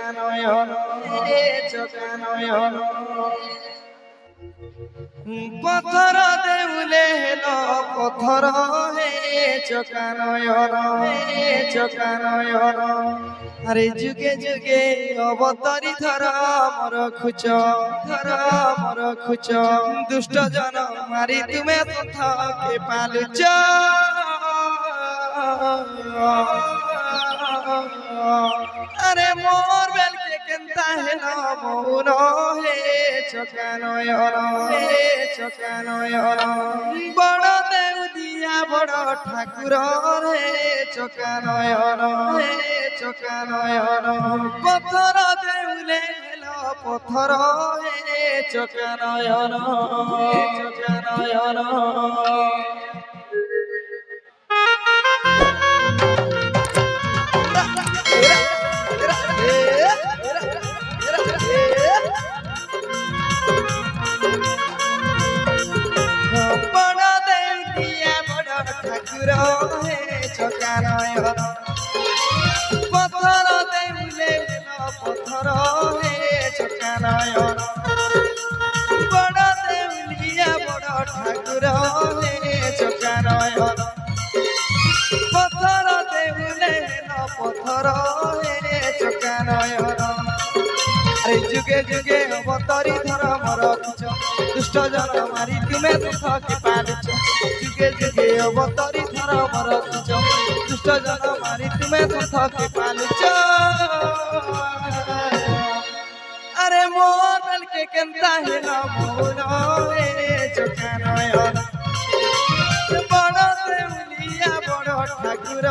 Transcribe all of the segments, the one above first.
চোখা নয়ন রে চোখা নয়ন পথর দেউলে হেলো পথর হে চোখা নয়ন হে চোখা নয়ন আরে যুগে যুগে অবতারি ধর মর খুচ দুষ্ট জন মারি তুমি পথকে পালুচ আরে মোর বেলকে কেনতা হেন মৌন হে চোখা নয়ন হে চোখা নয়ন বড় দেউ দিয়া বড় ঠাকুর হে চোখা নয়ন হে চোখা নয়ন পথর দেউলে হেলো পথর হে চোখা নয়ন হে চোখা নয়ন ঠাকুর হে চোখা নয়ন পথর দেউলে পথর হে চোখা নয়ন বড় দেউলিয়া বড় ঠাকুর হে চোখা নয়ন পথর দেউলে পথর হে চোখা নয়ন আরে যুগে যুগে অবতারি ধর মর খুচ দুষ্ট জন মারি তুমি পথকে পালুচ যুগে যুগে অবতারি ধর মর খুচ দুষ্ট জন মারি তুমি পথকে পালুচ আরে মোর বেলকে কেনতা হেল মৌন রে চোখা নয়ন বড় দেউলিয়া বড় ঠাকুর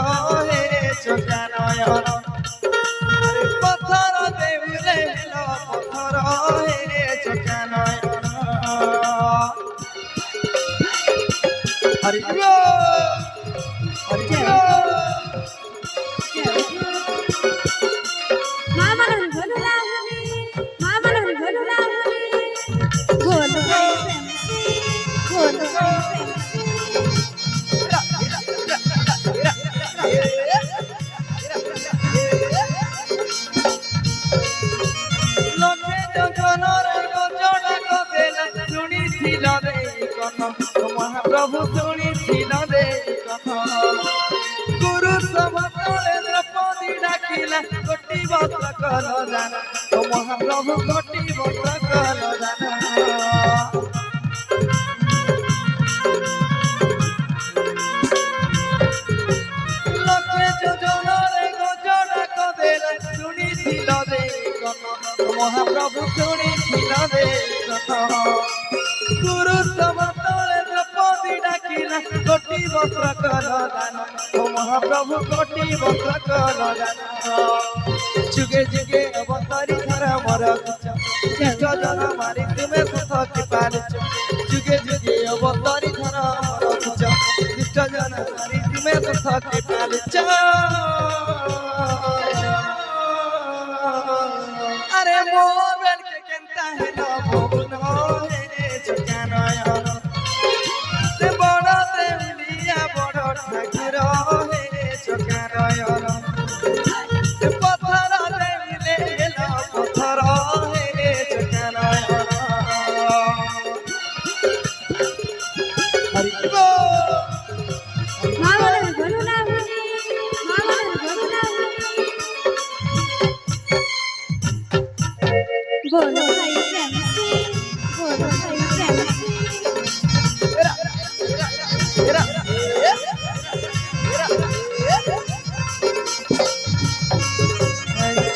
হে চোখা নয়ন পথর দেউলে হেলো পথর হে চোখা নয়ন হরি হরি মহাপ্রভু শুনিছিল রে কথা গুরু সমতলে দ্রৌপদী ডাকিলা কোটি বস্ত্র কল দান মহাপ্রভু কোটি বস্ত্র কল দান লক্ষে যোজনরে গজনা কদেলা শুনিছিল রে কথা মহাপ্রভু শুনিছিল রে কথা গুরু সমতলে দ্রৌপদী ডাকিলা কোটি বস্ত্র কল দান মহাপ্রভু কোটি বস্ত্র কল দান যুগে যুগে অবতারি ধর মর খুচ দুষ্ট জন মারি তুমি পথকে পালুচ যুগে যুগে অবতারি ধর মর খুচ দুষ্ট জন মারি তুমি পথকে পালুচ আরে মোর বেলকে কেনতা হেল মৌন হে চোখা নয়ন বড় দেউলিয়া বড় ঠাকুর হে চোখা নয়ন পথর দেউলে হেলো পথর হে চোখা নয়ন হরি बोलो भाई प्रेम से बोलो भाई प्रेम से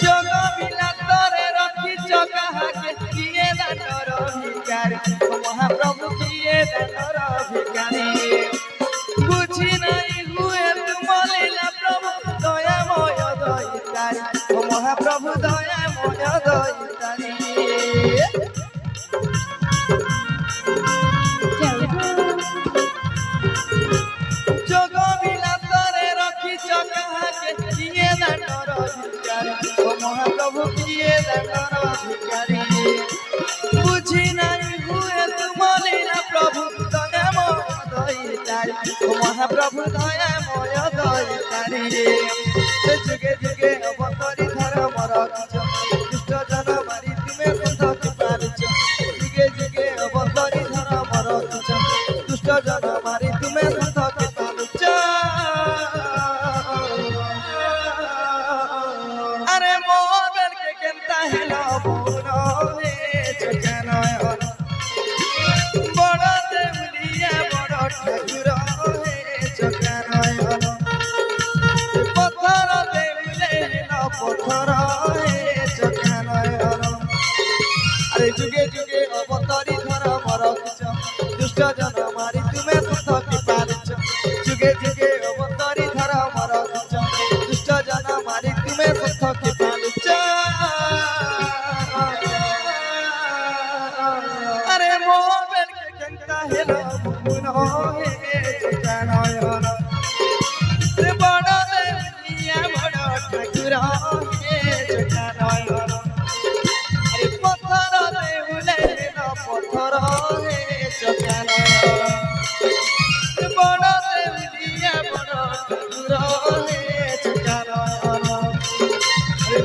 जोग बिना तोरे रखी चकाहाके किए दानर भिखारी महाप्रभु किए दानर भिखारी बुझी नहीं हुए तुम लीला प्रभु दयामय दयितारी महाप्रभु दयामय दयितारी जोग बिना तोरे रखी चकाहाके किए दानर भिखारी महाप्रभु किए दानर भिखारी बुझी नहीं हुए तुम लीला प्रभु दयामय दयितारी महाप्रभु दयामय दयितारी जुगे जुगे अवतारी धर मर কেনতা হেল মন হে চোখা নয়ন বড় দেউলিয়া বড় ঠাকুর হে চোখা নয়ন পথর দেউলে হেল পথর হে চোখা নয়ন আরে যুগে যুগে অবতারি ধর মর কিছ দুষ্ট জন মারি তুমি সত কৃপালিছ যুগে যুগে অবতারি ধর মর কিছ দুষ্ট জন মারি তুমি সত কৃপালিছ আরে মোবেন কে কেনতা হেল মুন হে চোখা নয়ন রে বড় দেউলিয়া বড় ঠাকুর হে চোখা নয়ন আরে পথর দেউলে হেল পথর হে চোখা নয়ন রে বড় দেউলিয়া বড় ঠাকুর হে চোখা নয়ন আরে